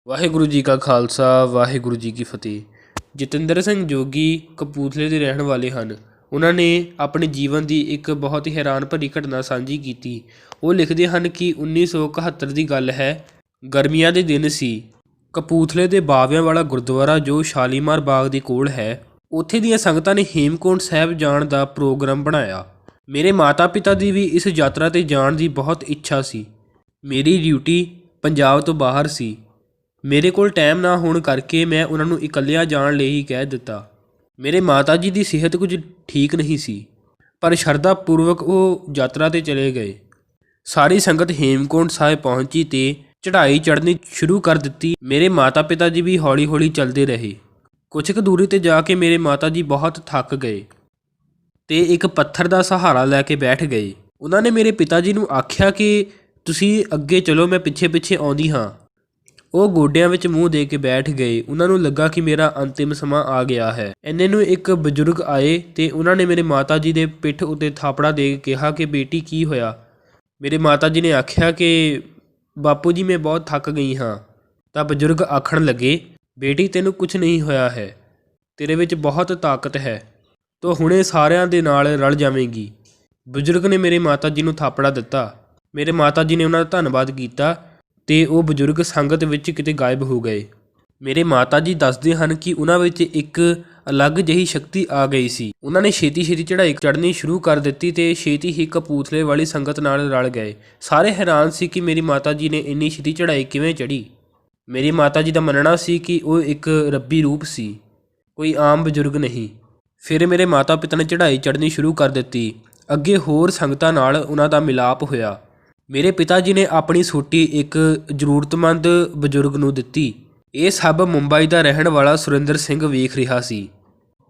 ਵਾਹਿਗੁਰੂ ਜੀ ਕਾ ਖਾਲਸਾ ਵਾਹਿਗੁਰੂ ਜੀ ਕੀ ਫਤਿਹ। ਜਤਿੰਦਰ ਸਿੰਘ ਜੋਗੀ ਕਪੂਰਥਲੇ ਦੇ ਰਹਿਣ ਵਾਲੇ ਹਨ। ਉਹਨਾਂ ਨੇ ਆਪਣੇ ਜੀਵਨ ਦੀ ਇੱਕ ਬਹੁਤ ਹੀ ਹੈਰਾਨ ਭਰੀ ਘਟਨਾ ਸਾਂਝੀ ਕੀਤੀ। ਉਹ ਲਿਖਦੇ ਹਨ ਕਿ 1971 ਦੀ ਗੱਲ ਹੈ। ਗਰਮੀਆਂ ਦੇ ਦਿਨ ਸੀ। ਕਪੂਰਥਲੇ ਦੇ ਬਾਵਿਆਂ ਵਾਲਾ ਗੁਰਦੁਆਰਾ ਜੋ ਸ਼ਾਲੀਮਾਰ ਬਾਗ ਦੇ ਕੋਲ ਹੈ, ਉੱਥੇ ਦੀਆਂ ਸੰਗਤਾਂ ਨੇ ਹੇਮਕੁੰਟ ਸਾਹਿਬ ਜਾਣ ਦਾ ਪ੍ਰੋਗਰਾਮ ਬਣਾਇਆ। ਮੇਰੇ ਮਾਤਾ ਪਿਤਾ ਦੀ ਵੀ ਇਸ ਯਾਤਰਾ 'ਤੇ ਜਾਣ ਦੀ ਬਹੁਤ ਇੱਛਾ ਸੀ। ਮੇਰੀ ਡਿਊਟੀ ਪੰਜਾਬ ਤੋਂ ਬਾਹਰ ਸੀ। ਮੇਰੇ ਕੋਲ ਟਾਈਮ ਨਾ ਹੋਣ ਕਰਕੇ ਮੈਂ ਉਹਨਾਂ ਨੂੰ ਇਕੱਲਿਆਂ ਜਾਣ ਲਈ ਹੀ ਕਹਿ ਦਿੱਤਾ। ਮੇਰੇ ਮਾਤਾ ਜੀ ਦੀ ਸਿਹਤ ਕੁਝ ਠੀਕ ਨਹੀਂ ਸੀ, ਪਰ ਸ਼ਰਧਾ ਪੂਰਵਕ ਉਹ ਯਾਤਰਾ 'ਤੇ ਚਲੇ ਗਏ। ਸਾਰੀ ਸੰਗਤ ਹੇਮਕੁੰਟ ਸਾਹਿਬ ਪਹੁੰਚੀ ਤੇ ਚੜ੍ਹਾਈ ਚੜ੍ਹਨੀ ਸ਼ੁਰੂ ਕਰ ਦਿੱਤੀ। ਮੇਰੇ ਮਾਤਾ ਪਿਤਾ ਜੀ ਵੀ ਹੌਲੀ ਹੌਲੀ ਚੱਲਦੇ ਰਹੇ। ਕੁਝ ਕੁ ਦੂਰੀ 'ਤੇ ਜਾ ਕੇ ਮੇਰੇ ਮਾਤਾ ਜੀ ਬਹੁਤ ਥੱਕ ਗਏ ਤੇ ਇੱਕ ਪੱਥਰ ਦਾ ਸਹਾਰਾ ਲੈ ਕੇ ਬੈਠ ਗਏ। ਉਹਨਾਂ ਨੇ ਮੇਰੇ ਪਿਤਾ ਜੀ ਨੂੰ ਆਖਿਆ ਕਿ ਤੁਸੀਂ ਅੱਗੇ ਚਲੋ, ਮੈਂ ਪਿੱਛੇ ਪਿੱਛੇ ਆਉਂਦੀ ਹਾਂ। ਉਹ ਗੋਡਿਆਂ ਵਿੱਚ ਮੂੰਹ ਦੇ ਕੇ ਬੈਠ ਗਏ। ਉਹਨਾਂ ਨੂੰ ਲੱਗਾ ਕਿ ਮੇਰਾ ਅੰਤਿਮ ਸਮਾਂ ਆ ਗਿਆ ਹੈ। ਇੰਨੇ ਨੂੰ ਇੱਕ ਬਜ਼ੁਰਗ ਆਏ ਤੇ ਉਹਨਾਂ ਨੇ ਮੇਰੇ ਮਾਤਾ ਜੀ ਦੇ ਪਿੱਠ ਉੱਤੇ ਥਾਪੜਾ ਦੇ ਕੇ ਕਿਹਾ ਕਿ ਬੇਟੀ ਕੀ ਹੋਇਆ। ਮੇਰੇ ਮਾਤਾ ਜੀ ਨੇ ਆਖਿਆ ਕਿ ਬਾਪੂ ਜੀ ਮੈਂ ਬਹੁਤ ਥੱਕ ਗਈ ਹਾਂ। ਤਾਂ ਬਜ਼ੁਰਗ ਆਖਣ ਲੱਗੇ, ਬੇਟੀ ਤੈਨੂੰ ਕੁਝ ਨਹੀਂ ਹੋਇਆ ਹੈ, ਤੇਰੇ ਵਿੱਚ ਬਹੁਤ ਤਾਕਤ ਹੈ, ਤੂੰ ਹੁਣੇ ਸਾਰਿਆਂ ਦੇ ਨਾਲ ਰਲ ਜਾਵੇਂਗੀ। ਬਜ਼ੁਰਗ ਨੇ ਮੇਰੇ ਮਾਤਾ ਜੀ ਨੂੰ ਥਾਪੜਾ ਦਿੱਤਾ। ਮੇਰੇ ਮਾਤਾ ਜੀ ਨੇ ਉਹਨਾਂ ਦਾ ਧੰਨਵਾਦ ਕੀਤਾ ਤੇ ਉਹ ਬਜ਼ੁਰਗ ਸੰਗਤ ਵਿੱਚ ਕਿਤੇ ਗਾਇਬ ਹੋ ਗਏ। ਮੇਰੇ ਮਾਤਾ ਜੀ ਦੱਸਦੇ ਹਨ ਕਿ ਉਹਨਾਂ ਵਿੱਚ ਇੱਕ ਅਲੱਗ ਜਿਹੀ ਸ਼ਕਤੀ ਆ ਗਈ ਸੀ। ਉਹਨਾਂ ਨੇ ਛੇਤੀ ਛੇਤੀ ਚੜ੍ਹਾਈ ਚੜ੍ਹਨੀ ਸ਼ੁਰੂ ਕਰ ਦਿੱਤੀ ਤੇ ਛੇਤੀ ਹੀ ਕਪੂਰਥਲੇ ਵਾਲੀ ਸੰਗਤ ਨਾਲ ਰਲ ਗਏ। ਸਾਰੇ ਹੈਰਾਨ ਸੀ ਕਿ ਮੇਰੀ ਮਾਤਾ ਜੀ ਨੇ ਇੰਨੀ ਛੇਤੀ ਚੜ੍ਹਾਈ ਕਿਵੇਂ ਚੜ੍ਹੀ। ਮੇਰੀ ਮਾਤਾ ਜੀ ਦਾ ਮੰਨਣਾ ਸੀ ਕਿ ਉਹ ਇੱਕ ਰੱਬੀ ਰੂਪ ਸੀ, ਕੋਈ ਆਮ ਬਜ਼ੁਰਗ ਨਹੀਂ। ਫਿਰ ਮੇਰੇ ਮਾਤਾ ਪਿਤਾ ਨੇ ਚੜ੍ਹਾਈ ਚੜ੍ਹਨੀ ਸ਼ੁਰੂ ਕਰ ਦਿੱਤੀ। ਅੱਗੇ ਹੋਰ ਸੰਗਤਾਂ ਨਾਲ ਉਹਨਾਂ ਦਾ ਮਿਲਾਪ ਹੋਇਆ। ਮੇਰੇ ਪਿਤਾ ਜੀ ਨੇ ਆਪਣੀ ਸੋਟੀ ਇੱਕ ਜ਼ਰੂਰਤਮੰਦ ਬਜ਼ੁਰਗ ਨੂੰ ਦਿੱਤੀ। ਇਹ ਸਭ ਮੁੰਬਈ ਦਾ ਰਹਿਣ ਵਾਲਾ ਸੁਰਿੰਦਰ ਸਿੰਘ ਵੇਖ ਰਿਹਾ ਸੀ।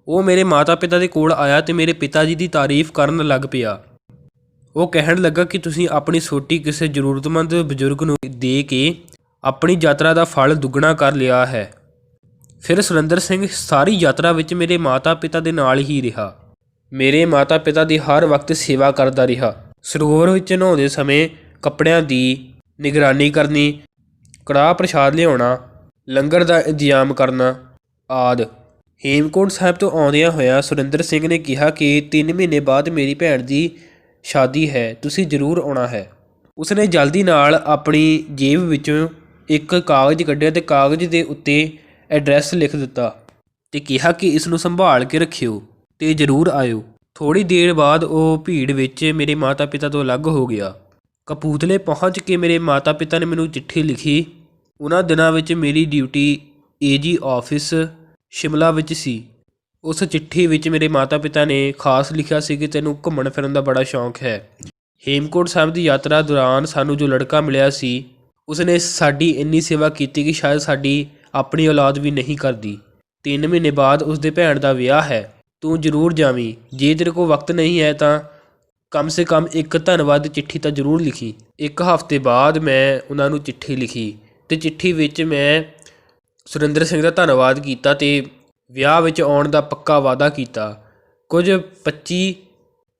ਉਹ ਮੇਰੇ ਮਾਤਾ ਪਿਤਾ ਦੇ ਕੋਲ ਆਇਆ ਤੇ ਮੇਰੇ ਪਿਤਾ ਜੀ ਦੀ ਤਾਰੀਫ ਕਰਨ ਲੱਗ ਪਿਆ। ਉਹ ਕਹਿਣ ਲੱਗਾ ਕਿ ਤੁਸੀਂ ਆਪਣੀ ਸੋਟੀ ਕਿਸੇ ਜ਼ਰੂਰਤਮੰਦ ਬਜ਼ੁਰਗ ਨੂੰ ਦੇ ਕੇ ਆਪਣੀ ਯਾਤਰਾ ਦਾ ਫਲ ਦੁੱਗਣਾ ਕਰ ਲਿਆ ਹੈ। ਫਿਰ ਸੁਰਿੰਦਰ ਸਿੰਘ ਸਾਰੀ ਯਾਤਰਾ ਵਿੱਚ ਮੇਰੇ ਮਾਤਾ ਪਿਤਾ ਦੇ ਨਾਲ ਹੀ ਰਿਹਾ। ਮੇਰੇ ਮਾਤਾ ਪਿਤਾ ਦੀ ਹਰ ਵਕਤ ਸੇਵਾ ਕਰਦਾ ਰਿਹਾ। ਸਰੋਵਰ ਵਿੱਚ ਨਹਾਉਂਦੇ ਸਮੇਂ ਕੱਪੜਿਆਂ ਦੀ ਨਿਗਰਾਨੀ ਕਰਨੀ, ਕੜਾਹ ਪ੍ਰਸ਼ਾਦ ਲਿਆਉਣਾ, ਲੰਗਰ ਦਾ ਇੰਤਜ਼ਾਮ ਕਰਨਾ ਆਦਿ। ਹੇਮਕੁੰਟ ਸਾਹਿਬ ਤੋਂ ਆਉਂਦਿਆਂ ਹੋਇਆ ਸੁਰਿੰਦਰ ਸਿੰਘ ਨੇ ਕਿਹਾ ਕਿ 3 ਮਹੀਨੇ ਬਾਅਦ ਮੇਰੀ ਭੈਣ ਦੀ ਸ਼ਾਦੀ ਹੈ, ਤੁਸੀਂ ਜ਼ਰੂਰ ਆਉਣਾ ਹੈ। ਉਸਨੇ ਜਲਦੀ ਨਾਲ ਆਪਣੀ ਜੇਬ ਵਿੱਚੋਂ ਇੱਕ ਕਾਗਜ਼ ਕੱਢਿਆ ਤੇ ਕਾਗਜ਼ ਦੇ ਉੱਤੇ ਐਡਰੈਸ ਲਿਖ ਦਿੱਤਾ ਤੇ ਕਿਹਾ ਕਿ ਇਸ ਨੂੰ ਸੰਭਾਲ ਕੇ ਰੱਖਿਓ ਤੇ ਜ਼ਰੂਰ ਆਇਓ। ਥੋੜ੍ਹੀ ਦੇਰ ਬਾਅਦ ਉਹ ਭੀੜ ਵਿੱਚ ਮੇਰੇ ਮਾਤਾ ਪਿਤਾ ਤੋਂ ਅਲੱਗ ਹੋ ਗਿਆ। ਕਪੂਰਥਲੇ ਪਹੁੰਚ ਕੇ ਮੇਰੇ ਮਾਤਾ ਪਿਤਾ ਨੇ ਮੈਨੂੰ ਚਿੱਠੀ ਲਿਖੀ। ਉਹਨਾਂ ਦਿਨਾਂ ਵਿੱਚ ਮੇਰੀ ਡਿਊਟੀ AG ਆਫਿਸ ਸ਼ਿਮਲਾ ਵਿੱਚ ਸੀ। ਉਸ ਚਿੱਠੀ ਵਿੱਚ ਮੇਰੇ ਮਾਤਾ ਪਿਤਾ ਨੇ ਖਾਸ ਲਿਖਿਆ ਸੀ ਕਿ ਤੈਨੂੰ ਘੁੰਮਣ ਫਿਰਨ ਦਾ ਬੜਾ ਸ਼ੌਂਕ ਹੈ। ਹੇਮਕੁੰਟ ਸਾਹਿਬ ਦੀ ਯਾਤਰਾ ਦੌਰਾਨ ਸਾਨੂੰ ਜੋ ਲੜਕਾ ਮਿਲਿਆ ਸੀ, ਉਸਨੇ ਸਾਡੀ ਇੰਨੀ ਸੇਵਾ ਕੀਤੀ ਕਿ ਸ਼ਾਇਦ ਸਾਡੀ ਆਪਣੀ ਔਲਾਦ ਵੀ ਨਹੀਂ ਕਰਦੀ। 3 ਮਹੀਨੇ ਬਾਅਦ ਉਸਦੇ ਭੈਣ ਦਾ ਵਿਆਹ ਹੈ, ਤੂੰ ਜ਼ਰੂਰ ਜਾਵੀਂ। ਜੇ ਤੇਰੇ ਕੋਲ ਵਕਤ ਨਹੀਂ ਹੈ ਤਾਂ ਕਮ ਸੇ ਕਮ ਇੱਕ ਧੰਨਵਾਦ ਚਿੱਠੀ ਤਾਂ ਜ਼ਰੂਰ ਲਿਖੀ। 1 ਹਫ਼ਤੇ ਬਾਅਦ ਮੈਂ ਉਹਨਾਂ ਨੂੰ ਚਿੱਠੀ ਲਿਖੀ ਤੇ ਚਿੱਠੀ ਵਿੱਚ ਮੈਂ ਸੁਰਿੰਦਰ ਸਿੰਘ ਦਾ ਧੰਨਵਾਦ ਕੀਤਾ ਤੇ ਵਿਆਹ ਵਿੱਚ ਆਉਣ ਦਾ ਪੱਕਾ ਵਾਅਦਾ ਕੀਤਾ। ਕੁਝ 25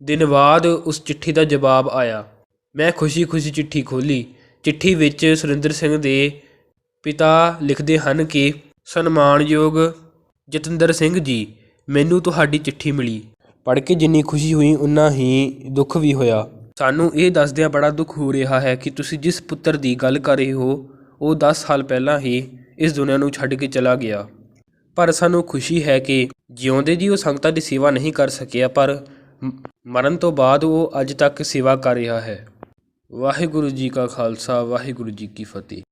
ਦਿਨ ਬਾਅਦ ਉਸ ਚਿੱਠੀ ਦਾ ਜਵਾਬ ਆਇਆ। ਮੈਂ ਖੁਸ਼ੀ ਖੁਸ਼ੀ ਚਿੱਠੀ ਖੋਲ੍ਹੀ। ਚਿੱਠੀ ਵਿੱਚ ਸੁਰਿੰਦਰ ਸਿੰਘ ਦੇ ਪਿਤਾ ਲਿਖਦੇ ਹਨ ਕਿ ਸਨਮਾਨਯੋਗ ਜਤਿੰਦਰ ਸਿੰਘ ਜੀ, ਮੈਨੂੰ ਤੁਹਾਡੀ ਚਿੱਠੀ ਮਿਲੀ। ਪੜ੍ਹ ਕੇ ਜਿੰਨੀ ਖੁਸ਼ੀ ਹੋਈ ਉਨਾ ਹੀ ਦੁੱਖ ਵੀ ਹੋਇਆ। ਸਾਨੂੰ ਇਹ ਦੱਸਦਿਆਂ ਬੜਾ ਦੁੱਖ ਹੋ ਰਿਹਾ ਹੈ ਕਿ ਤੁਸੀਂ ਜਿਸ ਪੁੱਤਰ ਦੀ ਗੱਲ ਕਰ ਰਹੇ ਹੋ ਉਹ 10 ਸਾਲ ਪਹਿਲਾਂ ਹੀ ਇਸ ਦੁਨੀਆ ਨੂੰ ਛੱਡ ਕੇ ਚਲਾ ਗਿਆ। ਪਰ ਸਾਨੂੰ ਖੁਸ਼ੀ ਹੈ ਕਿ ਜਿਉਂਦੇ ਜੀ ਉਹ ਸੰਗਤਾਂ ਦੀ ਸੇਵਾ ਨਹੀਂ ਕਰ ਸਕਿਆ, ਪਰ ਮਰਨ ਤੋਂ ਬਾਅਦ ਉਹ ਅੱਜ ਤੱਕ ਸੇਵਾ ਕਰ ਰਿਹਾ ਹੈ। ਵਾਹਿਗੁਰੂ ਜੀ ਕਾ ਖਾਲਸਾ ਵਾਹਿਗੁਰੂ ਜੀ ਕੀ ਫਤਿਹ।